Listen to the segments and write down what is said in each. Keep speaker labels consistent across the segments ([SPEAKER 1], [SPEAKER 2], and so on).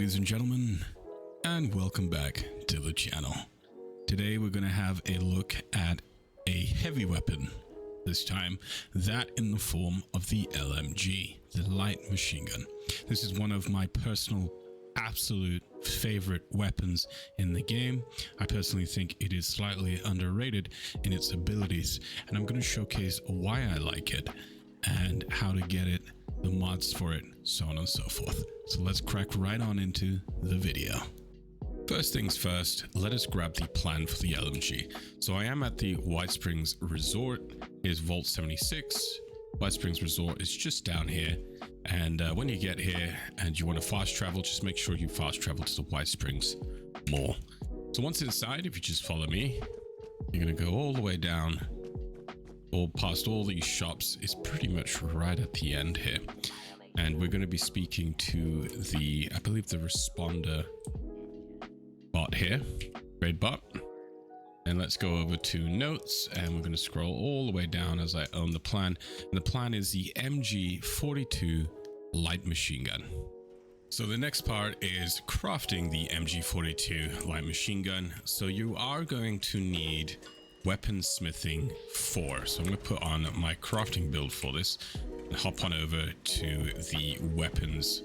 [SPEAKER 1] ladies and gentlemen, and welcome back to the channel. Today we're going to have a look at a heavy weapon, this time that in the form of the LMG, the light machine gun. This is one of my personal absolute favorite weapons in the game. I personally think it is slightly underrated in its abilities, and I'm going to showcase why I like it and how to get it, the mods for it, so on and so forth. So let's crack right on into the video. First things first, let us grab the plan for the LMG. So I am at the White Springs Resort. Is Vault 76. White Springs Resort is just down here, and when you get here and you want to fast travel, just make sure you fast travel to the White Springs Mall. So once inside, if you just follow me, you're going to go all the way down, all past all these shops. It's pretty much right at the end here, and we're going to be speaking to the, I believe, the responder bot here, raid bot. And let's go over to notes, and we're going to scroll all the way down as I own the plan. And the plan is the MG42 light machine gun. So the next part is crafting the MG42 light machine gun. So you are going to need weaponsmithing 4. So I'm going to put on my crafting build for this and hop on over to the weapons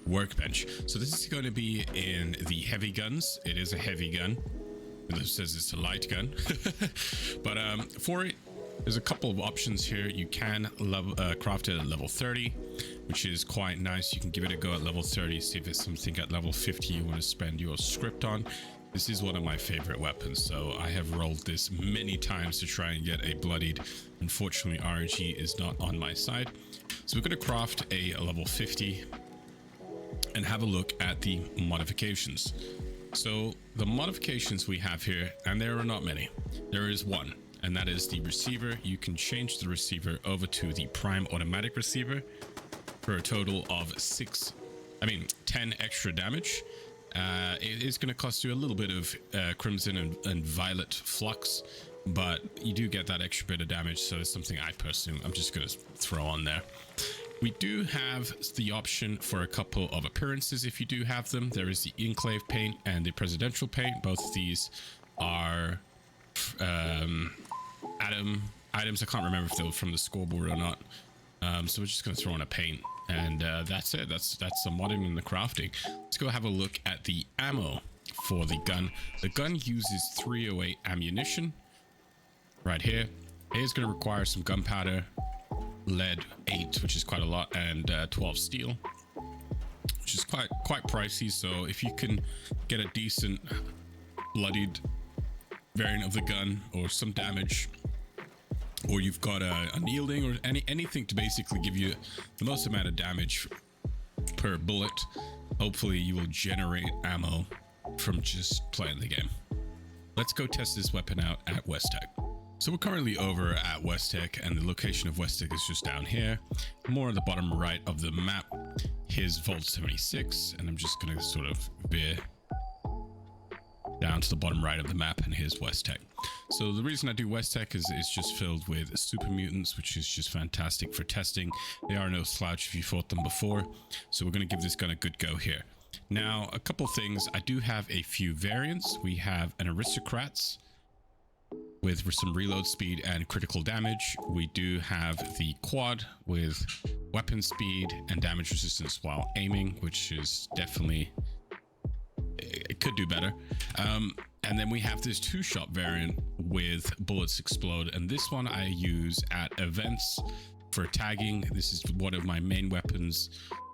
[SPEAKER 1] workbench. So this is going to be in the heavy guns. It is a heavy gun. It says it's a light gun. But for it, there's a couple of options here. You can craft it at level 30, which is quite nice. You can give it a go at level 30, see if it's something at level 50 you want to spend your script on. This is one of my favorite weapons, so I have rolled this many times to try and get a bloodied. Unfortunately, RNG is not on my side. So we're going to craft a level 50 and have a look at the modifications. So the modifications we have here, and there are not many. There is one, and that is the receiver. You can change the receiver over to the prime automatic receiver for a total of 10 extra damage. It is going to cost you a little bit of crimson and violet flux, but you do get that extra bit of damage. So it's something I'm just going to throw on there. We do have the option for a couple of appearances if you do have them. There is the enclave paint and the presidential paint. Both of these are items. I can't remember if they were from the scoreboard or not. So we're just going to throw on a paint, and that's it. That's the modding and the crafting. Let's go have a look at the ammo for the gun. The gun uses 308 ammunition right here. It is going to require some gunpowder, lead 8, which is quite a lot, and 12 steel, which is quite pricey. So if you can get a decent bloodied variant of the gun, or some damage, or you've got a unyielding, or anything to basically give you the most amount of damage per bullet, hopefully you will generate ammo from just playing the game. Let's go test this weapon out at West Tek. So we're currently over at West Tek, and the location of West Tek is just down here, more on the bottom right of the map. Here's Vault 76, and I'm just going to sort of veer down to the bottom right of the map, and here's West Tek. So the reason I do West Tek is it's just filled with super mutants, which is just fantastic for testing. They are no slouch if you fought them before, so we're going to give this gun a good go here. Now, a couple things. I do have a few variants. We have an Aristocrats with some reload speed and critical damage. We do have the quad with weapon speed and damage resistance while aiming, which is definitely, it could do better. And then we have this 2-shot variant with bullets explode, and this one I use at events for tagging. This is one of my main weapons.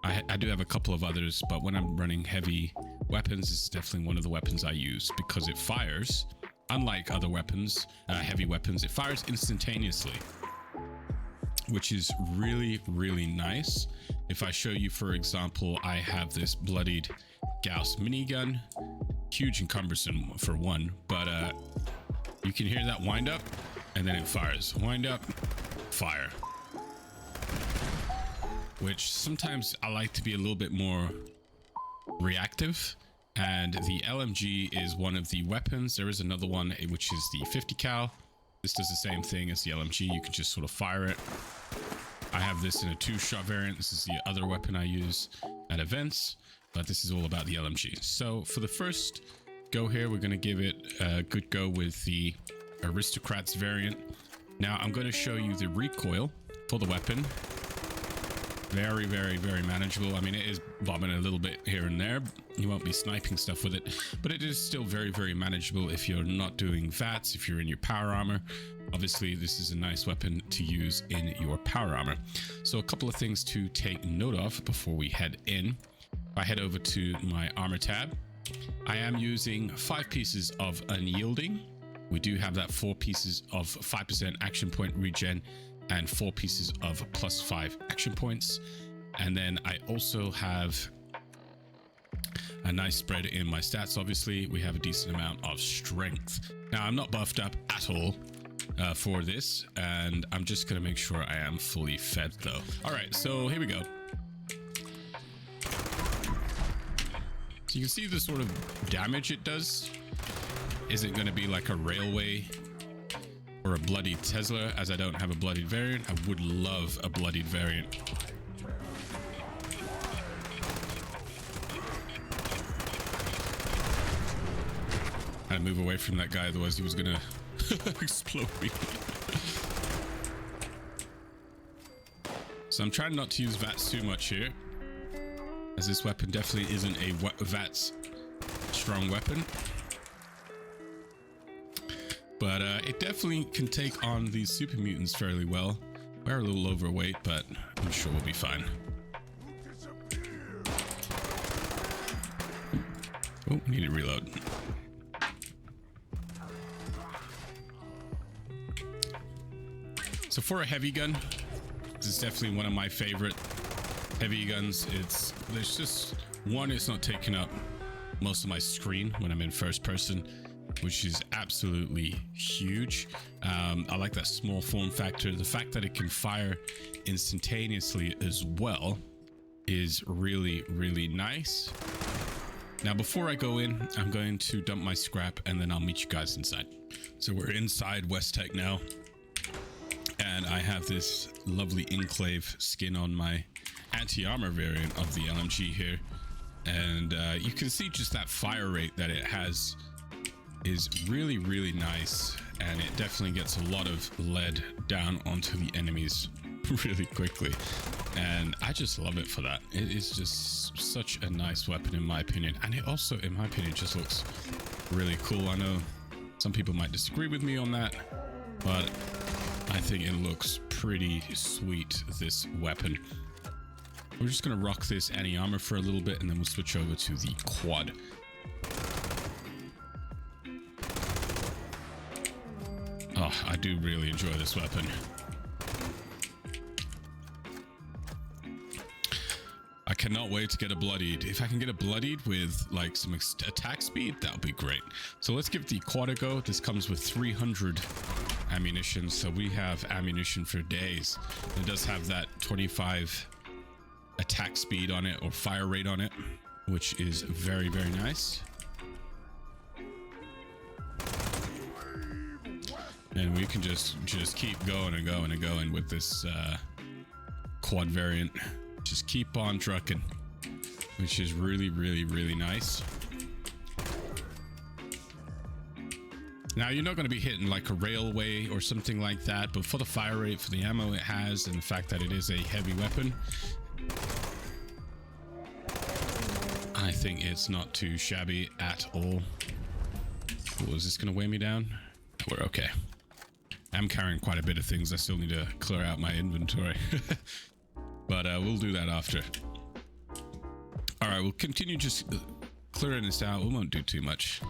[SPEAKER 1] I do have a couple of others, but when I'm running heavy weapons, this is definitely one of the weapons I use because it fires. Unlike other weapons, heavy weapons, it fires instantaneously, which is really, really nice. If I show you, for example, I have this bloodied Gauss minigun, huge and cumbersome for one, but you can hear that wind up, and then it fires. Wind up, fire. Which sometimes I like to be a little bit more reactive. And the LMG is one of the weapons. There is another one, which is the 50 cal. This does the same thing as the LMG. You can just sort of fire it. I have this in a 2-shot variant. This is the other weapon I use at events. but this is all about the LMG. So for the first go here, we're going to give it a good go with the Aristocrats variant. Now I'm going to show you the recoil for the weapon. Very, very, very manageable. I mean, it is bobbing a little bit here and there. You won't be sniping stuff with it, but it is still very, very manageable if you're not doing VATS, if you're in your power armor. Obviously, this is a nice weapon to use in your power armor. So a couple of things to take note of before we head in. If I head over to my armor tab, I am using 5 pieces of unyielding. We do have that 4 pieces of 5% action point regen and 4 pieces of +5 action points. And then I also have a nice spread in my stats. Obviously, we have a decent amount of strength. Now, I'm not buffed up at all for this, and I'm just going to make sure I am fully fed though. All right, so here we go. So you can see the sort of damage it does isn't going to be like a railway or a bloodied Tesla, as I don't have a bloodied variant. I would love a bloodied variant. I had to move away from that guy, otherwise he was gonna explode me. So I'm trying not to use VATS too much here, as this weapon definitely isn't a VATS strong weapon. But it definitely can take on these super mutants fairly well. We're a little overweight, but I'm sure we'll be fine. Oh, need to reload. So for a heavy gun, this is definitely one of my favorite heavy guns. There's just one, it's not taking up most of my screen when I'm in first person, which is absolutely huge. I like that small form factor. The fact that it can fire instantaneously as well is really, really nice. Now, before I go in, I'm going to dump my scrap and then I'll meet you guys inside. So we're inside West Tek now, and I have this lovely Enclave skin on my anti-armor variant of the LMG here. And you can see just that fire rate that it has is really, really nice, and it definitely gets a lot of lead down onto the enemies really quickly, and I just love it for that. It is just such a nice weapon in my opinion, and it also, in my opinion, just looks really cool. I know some people might disagree with me on that, but I think it looks pretty sweet, this weapon. We're just gonna rock this anti-armor for a little bit, and then we'll switch over to the quad. Oh, I do really enjoy this weapon. I cannot wait to get a bloodied. If I can get a bloodied with like some attack speed, that would be great. So let's give the quad a go. This comes with 300 ammunition, so we have ammunition for days. It does have that 25 attack speed on it, or fire rate on it, which is very, very nice. And we can just keep going and going and going with this quad variant. Just keep on trucking, which is really, really, really nice. Now, you're not going to be hitting like a railway or something like that, but for the fire rate, for the ammo it has, and the fact that it is a heavy weapon, I think it's not too shabby at all. Oh, is this going to weigh me down? We're okay. I'm carrying quite a bit of things. I still need to clear out my inventory. But we'll do that after. All right, we'll continue just clearing this out. We won't do too much.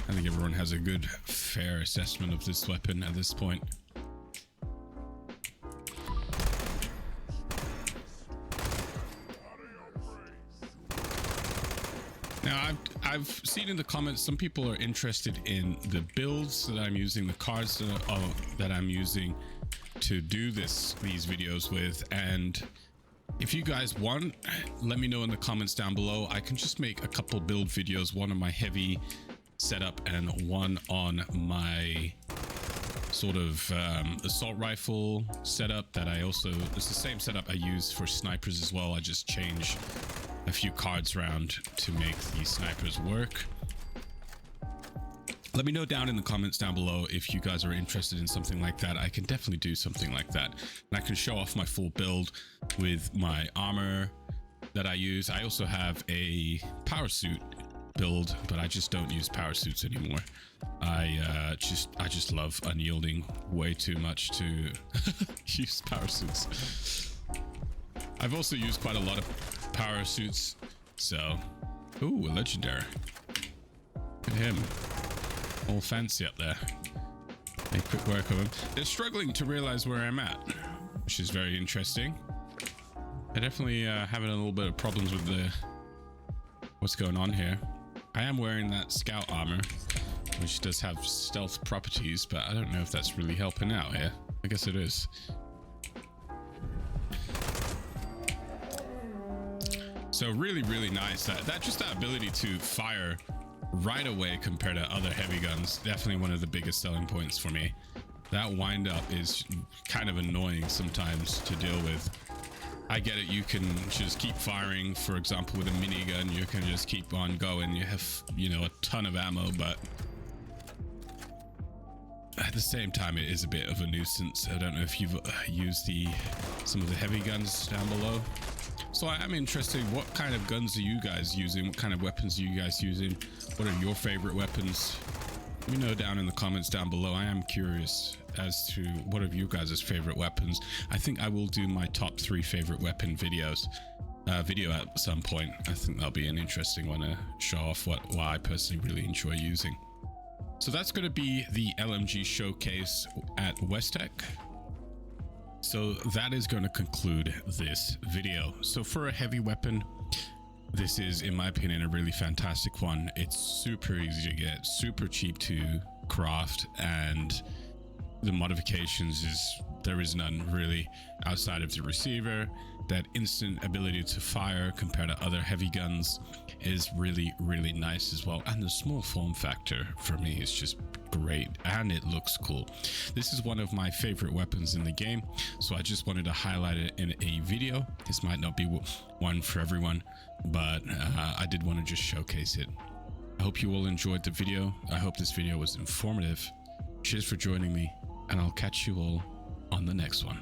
[SPEAKER 1] I think everyone has a good, fair assessment of this weapon at this point. Now, I've seen in the comments some people are interested in the builds that I'm using, the cards that I'm using to do these videos with, and if you guys want, let me know in the comments down below. I can just make a couple build videos, one on my heavy setup and one on my sort of assault rifle setup that I also, it's the same setup I use for snipers as well. I just change a few cards around to make these snipers work. Let me know down in the comments down below if you guys are interested in something like that. I can definitely do something like that. And I can show off my full build with my armor that I use. I also have a power suit build, but I just don't use power suits anymore. I just love unyielding way too much to use power suits. I've also used quite a lot of power suits. So, ooh, a legendary. Look at him. All fancy up there. Make quick work of him. They're struggling to realize where I'm at, which is very interesting. I definitely having a little bit of problems with the what's going on here. I am wearing that scout armor, which does have stealth properties, but I don't know if that's really helping out here. I guess it is. So really, really nice. That just that ability to fire right away compared to other heavy guns, definitely one of the biggest selling points for me. That wind up is kind of annoying sometimes to deal with. I get it, you can just keep firing, for example with a minigun, you can just keep on going, you have, you know, a ton of ammo, but at the same time it is a bit of a nuisance. I don't know if you've used some of the heavy guns down below. So I am interested, what kind of guns are you guys using? What kind of weapons are you guys using? What are your favorite weapons? Let me know down in the comments down below. I am curious as to what are you guys' favorite weapons. I think I will do my top 3 favorite weapon video at some point. I think that'll be an interesting one to show off what I personally really enjoy using. So that's going to be the LMG showcase at West Tek. So that is going to conclude this video. So for a heavy weapon, this is, in my opinion, a really fantastic one. It's super easy to get, super cheap to craft, and the modifications there is none really outside of the receiver. That instant ability to fire compared to other heavy guns is really, really nice as well. And the small form factor for me is just great, and it looks cool. This is one of my favorite weapons in the game, so I just wanted to highlight it in a video. This might not be one for everyone, but I did want to just showcase it. I hope you all enjoyed the video. I hope this video was informative. Cheers for joining me, and I'll catch you all on the next one.